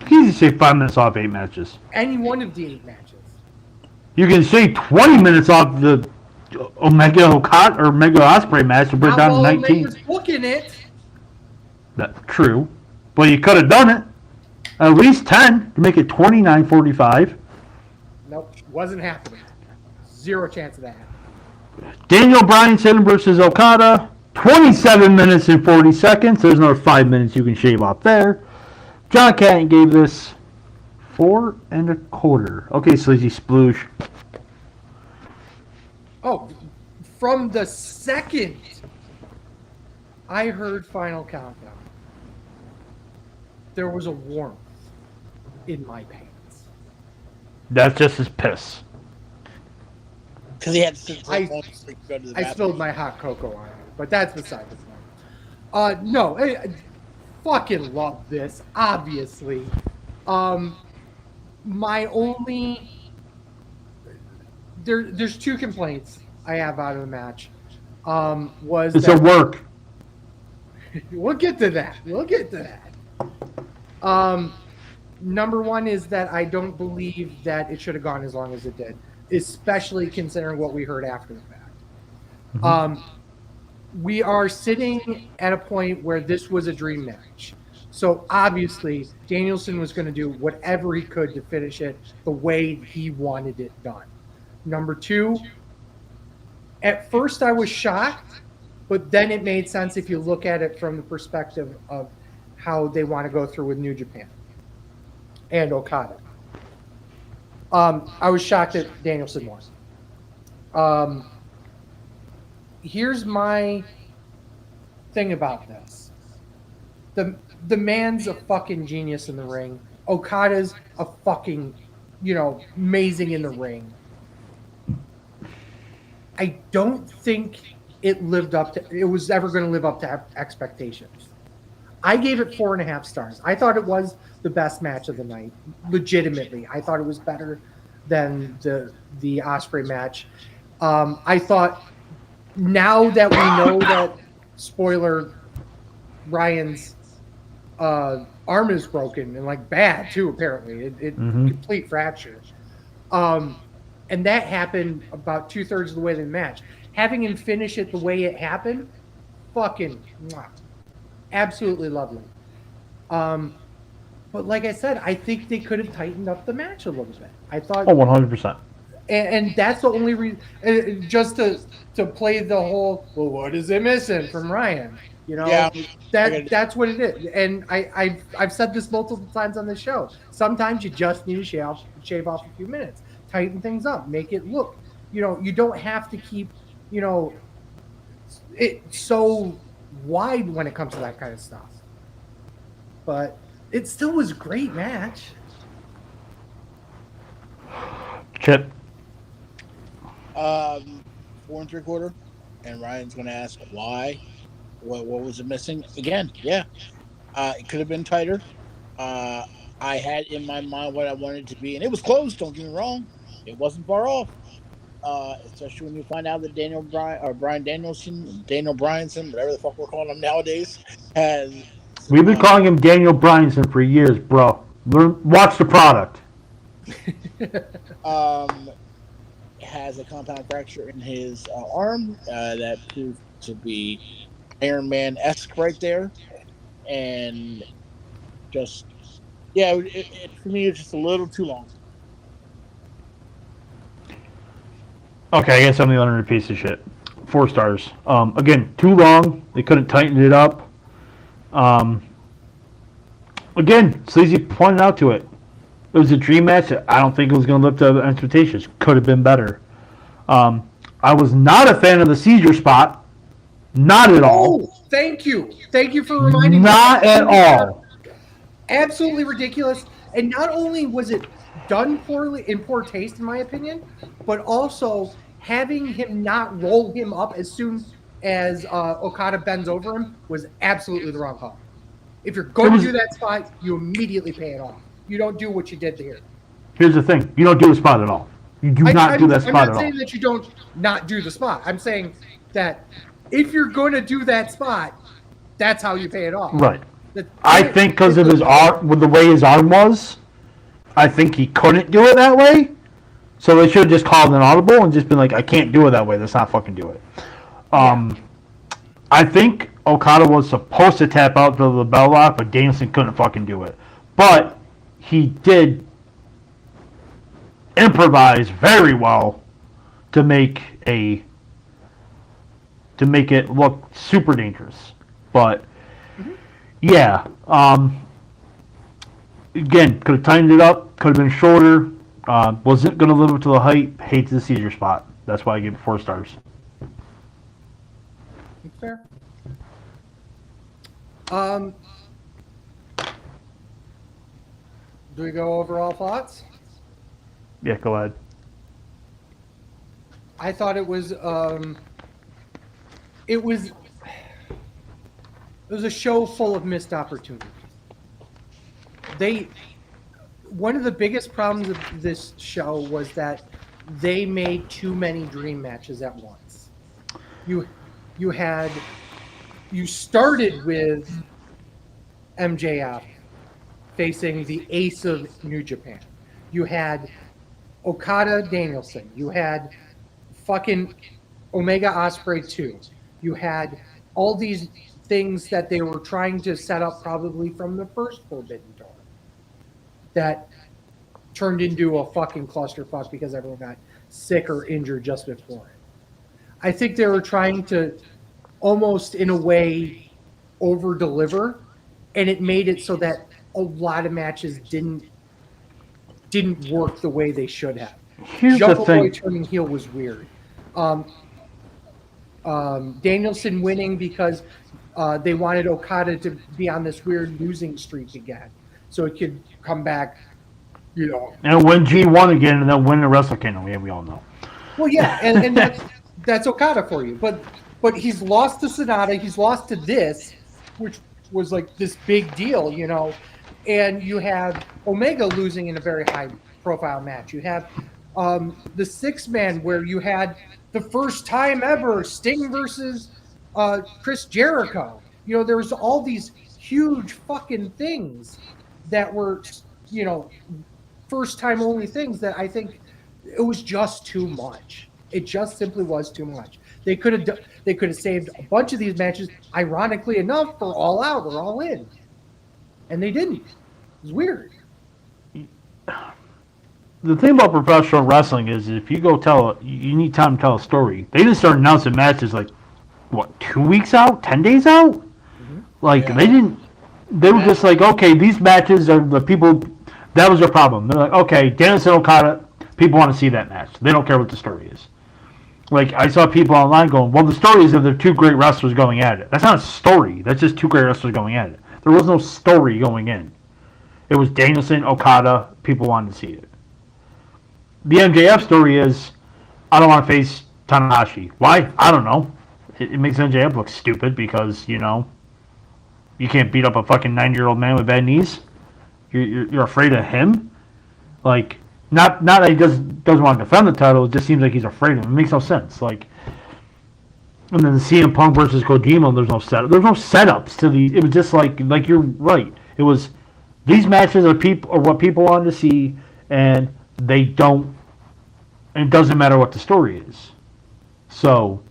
You can say 5 minutes off 8 matches. Any one of the 8 matches. You can say 20 minutes off the Omega Okada or Omega Osprey match to put it down to 19. Omega's booking it. That's true. But you could have done it. At least 10 to make it 29:45. Nope, wasn't happening. 0 chance of that. Daniel Bryan versus Okada. 27 minutes and 40 seconds. There's another 5 minutes you can shave off there. John Canton gave this 4 1/4. Okay, Sleazy Sploosh. Oh, from the second I heard Final Countdown, there was a warmth in my pants. That's just his piss. Because he had to sit I- so long to go to the I bathroom. spilled my hot cocoa on it, but that's beside the point. No, I fucking love this, obviously. My only there's two complaints I have out of the match. Was It's that a work. we'll get to that. We'll get to that. Number one is that I don't believe that it should have gone as long as it did, especially considering what we heard after the fact. We are sitting at a point where this was a dream match. So obviously, Danielson was going to do whatever he could to finish it the way he wanted it done. Number two, at first I was shocked, but then it made sense if you look at it from the perspective of how they want to go through with New Japan and Okada. I was shocked that Danielson won. Here's my thing about this. The man's a fucking genius in the ring. Okada's a fucking, amazing in the ring. I don't think it was ever going to live up to expectations. I gave it 4.5 stars. I thought it was the best match of the night. Legitimately, I thought it was better than the Osprey match. I thought now that we know that, spoiler, Ryan's arm is broken and like bad too. Apparently, it complete fracture. And that happened about 2/3 of the way to the match. Having him finish it the way it happened, fucking absolutely lovely. But like I said, I think they could have tightened up the match a little bit. I thought, 100%. and that's the only reason. Just to play the whole, well, what is it missing from Ryan? Yeah. That's what it is. And I've said this multiple times on the show. Sometimes you just need to shave off a few minutes, tighten things up, make it look. You don't have to keep it so wide when it comes to that kind of stuff. But it still was a great match. Chip. 4 3/4, and Ryan's going to ask why. What was it missing? Again, yeah. It could have been tighter. I had in my mind what I wanted it to be, and it was close. Don't get me wrong; it wasn't far off. Especially when you find out that Brian Danielson, Daniel Bryanson, whatever the fuck we're calling him nowadays, has. We've been calling him Daniel Bryanson for years, bro. Watch the product. Has a compound fracture in his arm that proved to be Iron Man-esque right there, and just for me it's just a little too long. Okay, I guess I'm the other piece of shit. 4 stars. Again, too long. They couldn't tighten it up. Again, Sleazy pointed out to it. It was a dream match. I don't think it was going to live to expectations. Could have been better. I was not a fan of the seizure spot. Not at all. Oh, thank you. Thank you for reminding me. Not at all. Absolutely ridiculous. And not only was it done poorly, in poor taste, in my opinion, but also having him not roll him up as soon as Okada bends over him was absolutely the wrong call. If you're going to do that spot, you immediately pay it off. You don't do what you did here. Here's the thing. You don't do the spot at all. You do not do that spot at all. I'm not saying that you don't not do the spot. I'm saying that if you're going to do that spot, that's how you pay it off. Right. I think because of his arm, with the way his arm was, I think he couldn't do it that way. So they should have just called an audible and just been like, I can't do it that way. Let's not fucking do it. I think Okada was supposed to tap out to the bell lock, but Danielson couldn't fucking do it. But he did improvise very well to make it look super dangerous. But yeah, again, could have tightened it up, could have been shorter. Wasn't going to live up to the hype. Hates the seizure spot. That's why I gave it 4 stars. Fair. Do we go over all thoughts? Yeah, go ahead. I thought it was it was a show full of missed opportunities. They One of the biggest problems of this show was that they made too many dream matches at once. You you had you started with MJF facing the ace of New Japan. You had Okada Danielson. You had fucking Omega Osprey 2. You had all these things that they were trying to set up probably from the first Forbidden Door that turned into a fucking clusterfuck because everyone got sick or injured just before it. I think they were trying to almost in a way over deliver, and it made it so that a lot of matches didn't work the way they should have. Here's the Jungle Boy thing. turning heel was weird. Danielson winning because they wanted Okada to be on this weird losing streak again, so it could come back, you know. And win G1 again, and then win the Wrestle Kingdom. Yeah, we all know. Well, yeah, and that's Okada for you. But he's lost to Sonata. He's lost to this, which was like this big deal, you know. And you have Omega losing in a very high-profile match. You have the six-man where you had the first time ever Sting versus Chris Jericho. You know, there was all these huge fucking things that were, you know, first-time only things that I think it was just too much. It just simply was too much. They could have saved a bunch of these matches, ironically enough, for All Out or All In, and they didn't. It was weird. The thing about professional wrestling is if you you need time to tell a story. They just start announcing matches like, what, 2 weeks out? 10 days out? Mm-hmm. Like, yeah. They were just like, okay, these matches are the people, that was their problem. They're like, okay, Danielson Okada, people want to see that match. They don't care what the story is. Like, I saw people online going, well, the story is that they're two great wrestlers going at it. That's not a story. That's just two great wrestlers going at it. There was no story going in. It was Danielson, Okada, people wanted to see it. The MJF story is, I don't want to face Tanahashi. Why? I don't know. It makes MJF look stupid because, you know, you can't beat up a fucking 90-year-old man with bad knees. You're afraid of him? Like, not that he doesn't want to defend the title, it just seems like he's afraid of him. It makes no sense. Like, and then the CM Punk versus Kojima, there's no setup. There's no setups to the. It was just like you're right. It was, these matches are what people wanted to see, and they don't. And it doesn't matter what the story is. So,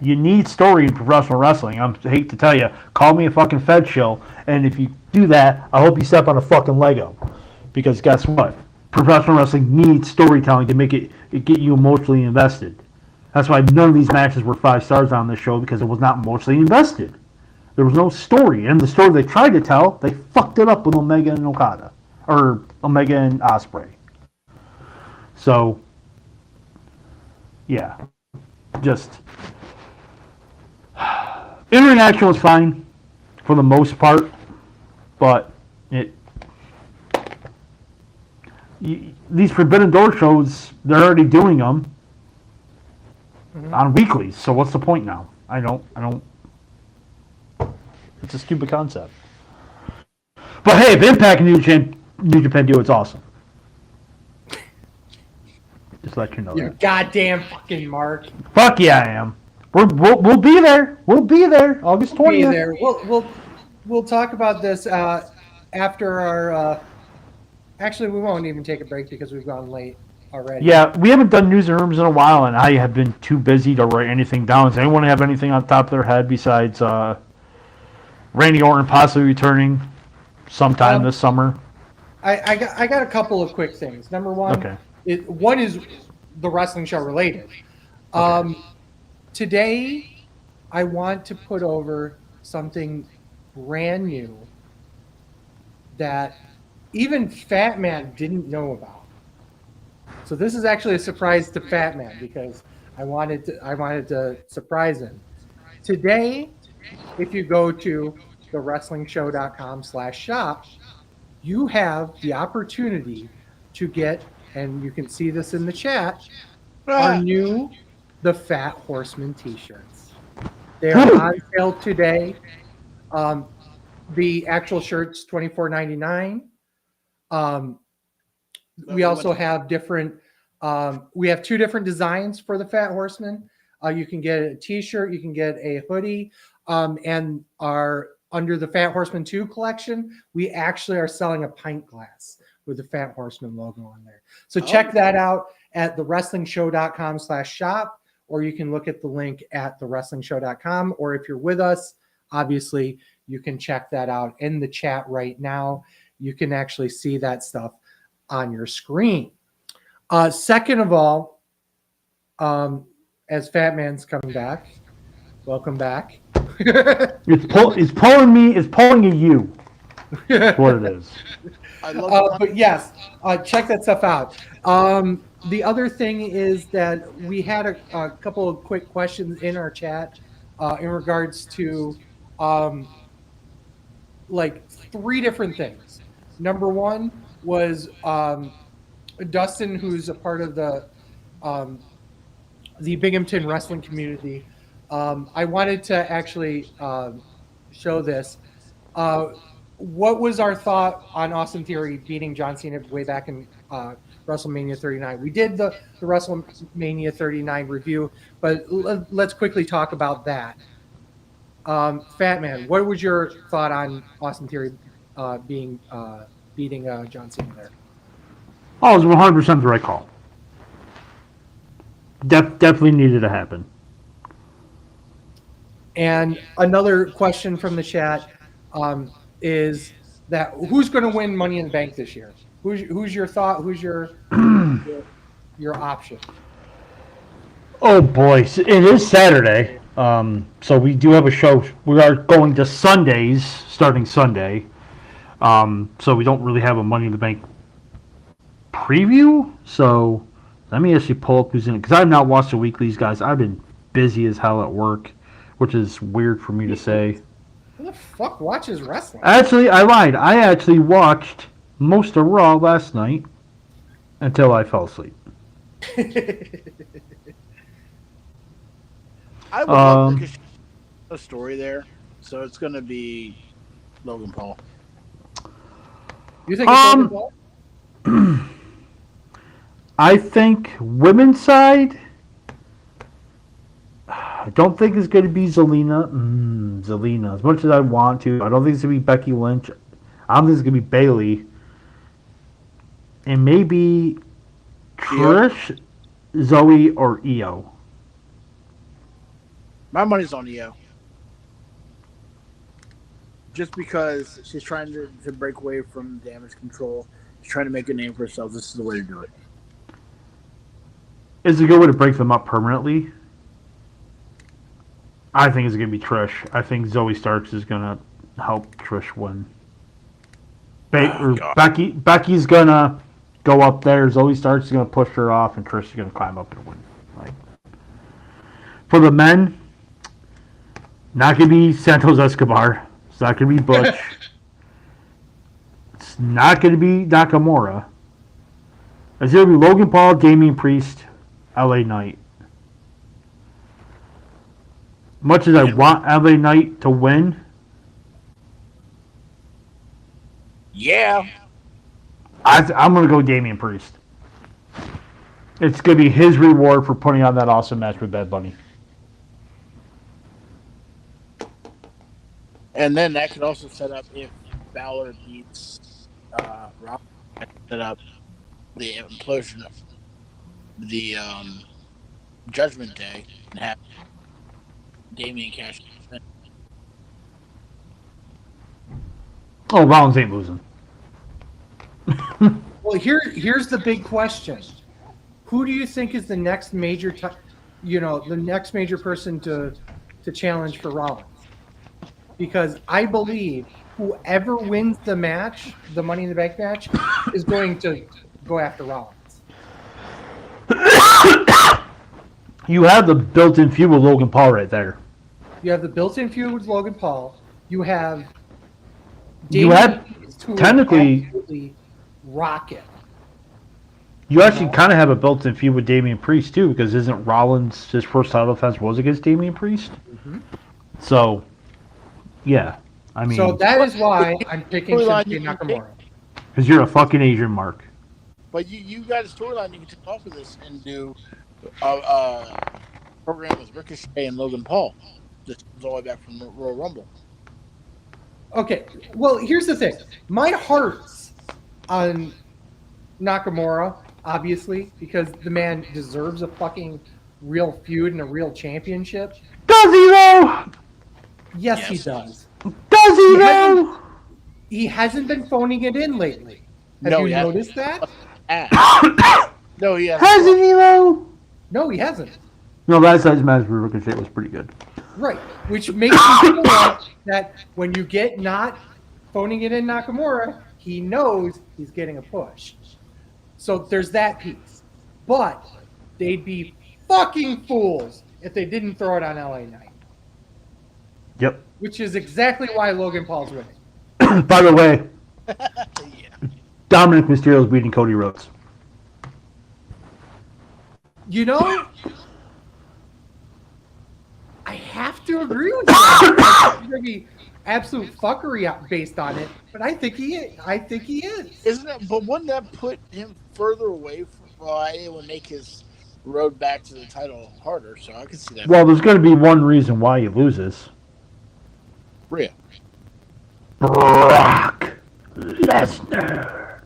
you need story in professional wrestling. I hate to tell you, call me a fucking Fed shill, and if you do that, I hope you step on a fucking Lego, because guess what? Professional wrestling needs storytelling to make it get you emotionally invested. That's why none of these matches were 5 stars on this show, because it was not emotionally invested. There was no story, and the story they tried to tell, they fucked it up with Omega and Okada, or Omega and Osprey. So, yeah, just international is fine for the most part, but these Forbidden Door shows, they're already doing them on weeklies. So what's the point now? I don't. It's a stupid concept. But hey, if Impact and New Japan do, it's awesome. Just let you know. You're goddamn fucking Mark. Fuck yeah, I am. We'll be there. We'll be there. August 20th. We'll be there. We'll talk about this after our. Actually, we won't even take a break because we've gone late already. Yeah, we haven't done news and rooms in a while, and I have been too busy to write anything down. Does anyone have anything on top of their head besides Randy Orton possibly returning sometime this summer? I got a couple of quick things. Number one, okay. One is the wrestling show related. Okay. Today, I want to put over something brand new that even Fat Man didn't know about. So this is actually a surprise to Fat Man because I wanted to surprise him. Today, if you go to thewrestlingshow.com/shop, you have the opportunity to get and you can see this in the chat, are new the Fat Horseman t-shirts. They are on sale today. The actual shirt's $24.99. We also have different. We have 2 different designs for the Fat Horseman. You can get a T-shirt, you can get a hoodie, and our under the Fat Horseman 2 collection, we actually are selling a pint glass with the Fat Horseman logo on there. So check that out at thewrestlingshow.com/shop, or you can look at the link at thewrestlingshow.com, or if you're with us, obviously, you can check that out in the chat right now. You can actually see that stuff on your screen. Second of all, as Fat Man's coming back, welcome back. It's pulling me. It's pulling at you. That's what it is. I love but yes, check that stuff out. The other thing is that we had a couple of quick questions in our chat in regards to like 3 different things. Number one was Dustin, who's a part of the Binghamton wrestling community. I wanted to actually show this. What was our thought on Austin Theory beating John Cena way back in WrestleMania 39? We did the WrestleMania 39 review, but let's quickly talk about that. Fat Man, what was your thought on Austin Theory beating John Cena there? Oh, it was 100% the right call. Definitely needed to happen. And another question from the chat is that who's going to win Money in the Bank this year? Who's your thought? Who's your option? Oh boy, it is Saturday. So we do have a show. We are going to Sundays starting Sunday. So we don't really have a Money in the Bank preview. So let me actually pull up who's in it, because I've not watched the weeklies, guys. I've been busy as hell at work, which is weird for me to say. Who the fuck watches wrestling? Actually, I lied. I actually watched most of Raw last night until I fell asleep. I would love a story there, so it's going to be Logan Paul. You think it's Logan Paul? I think women's side, I don't think it's going to be Zelina. Zelina, as much as I want to, I don't think it's going to be Becky Lynch. I don't think it's going to be Bayley. And maybe Trish, Zoe, or Io. My money's on Io. Just because she's trying to break away from damage control. She's trying to make a name for herself. This is the way to do it. Is it a good way to break them up permanently? I think it's going to be Trish. I think Zoe Starks is going to help Trish win. Becky's going to go up there. Zoe Starks is going to push her off, and Trish is going to climb up and win. Like, for the men, not going to be Santos Escobar. It's not going to be Butch. It's not going to be Nakamura. It's going to be Logan Paul, Damian Priest, LA Knight. Much as I want LA Knight to win, I'm going to go Damian Priest. It's going to be his reward for putting on that awesome match with Bad Bunny. And then that could also set up, if Balor beats Rock, set up the implosion of the Judgment Day and have Damian cash. Oh, Rollins ain't losing. Well, here's the big question: who do you think is the next major, the next major person to challenge for Rollins? Because I believe whoever wins the match, the Money in the Bank match, is going to go after Rollins. You have the built-in feud with Logan Paul right there. You have the built-in feud with Logan Paul. You have technically rocket. You actually kind of have a built-in feud with Damian Priest too, because isn't Rollins his first title defense was against Damian Priest? Mm-hmm. So, yeah, I mean, So that is why I'm picking Shinsuke Nakamura. Because you're a fucking Asian, Mark. But you got a storyline you can take off of this and do a program with Ricochet and Logan Paul. This is all the way back from Royal Rumble. Okay, well, here's the thing. My heart's on Nakamura, obviously, because the man deserves a fucking real feud and a real championship. Does he though? Yes, he does. Does he though? He hasn't been phoning it in lately. Have you noticed that? No, he hasn't. Hasn't he though? No, he hasn't. No, last night's match with Ricochet was pretty good. Right, which makes me feel that when you get not phoning it in Nakamura, he knows he's getting a push. So there's that piece. But they'd be fucking fools if they didn't throw it on LA Knight. Yep. Which is exactly why Logan Paul's winning. By the way, Dominic Mysterio's beating Cody Rhodes. You know, I have to agree with you. It's going to be absolute fuckery based on it, but I think he is. Isn't it? But wouldn't that put him further away from? Well, it would make his road back to the title harder. So I can see that. Well, there's going to be one reason why he loses. Rhea. Brock Lesnar.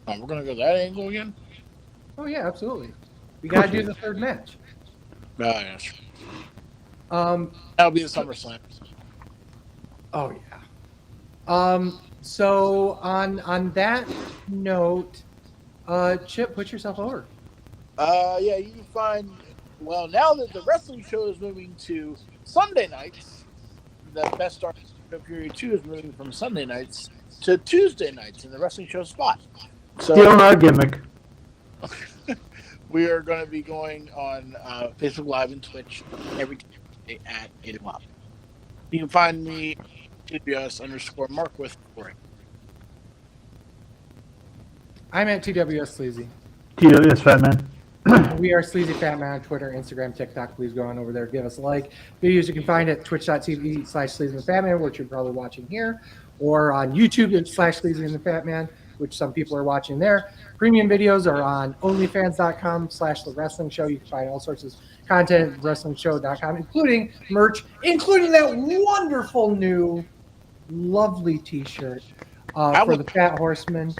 We're gonna go that angle again. Oh yeah, absolutely. We got to do the third match. Yeah. That'll be the SummerSlam. Oh yeah. So on that note, Chip, put yourself over. Yeah, you can find. Well, now that the wrestling show is moving to Sunday nights, the Best Star Period 2 is moving from Sunday nights to Tuesday nights in the wrestling show spot. So Still not a gimmick. we are going to be going on Facebook Live and Twitch every day at 8 o'clock. You can find me TWS_Mark with Corey. I'm at TWS Sleazy. TWS Fat Man. We are Sleazy Fat Man on Twitter, Instagram, TikTok. Please go on over there, give us a like. Videos you can find at twitch.tv/SleazyFatMan, which you're probably watching here, or on YouTube /SleazyFatMan, which some people are watching there. Premium videos are on onlyfans.com/The Wrestling Show. You can find all sorts of content at WrestlingShow.com, including merch, including that wonderful new, lovely T-shirt for the Fat Horseman.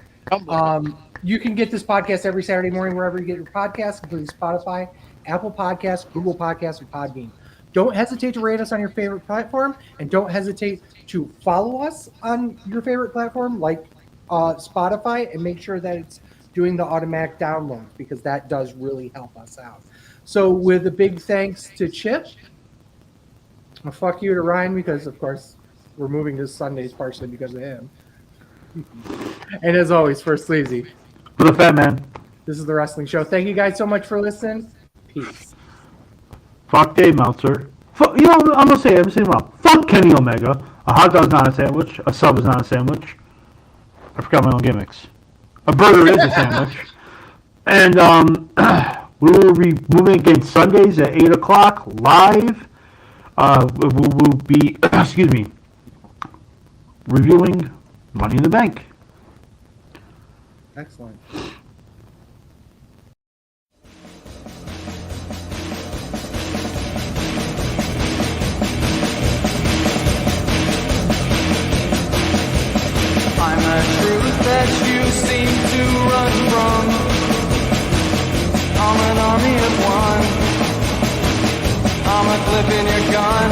You can get this podcast every Saturday morning wherever you get your podcasts, including Spotify, Apple Podcasts, Google Podcasts, and Podbean. Don't hesitate to rate us on your favorite platform, and don't hesitate to follow us on your favorite platform like Spotify, and make sure that it's doing the automatic download, because that does really help us out. So with a big thanks to Chip, a fuck you to Ryan, because of course we're moving to Sundays partially because of him. And as always, for Sleazy, For the Fat Man. this is The Wrestling Show. Thank you guys so much for listening. Peace. Fuck Dave Meltzer. I'm gonna say it wrong. Fuck Kenny Omega. A hot dog's not a sandwich. A sub is not a sandwich. I forgot my own gimmicks. A burger is a sandwich. And we will be moving again Sundays at 8 o'clock live. We will be, reviewing Money in the Bank. Excellent. I'm a truth that you seem to run from. I'm an army of one. I'm a clip in your gun.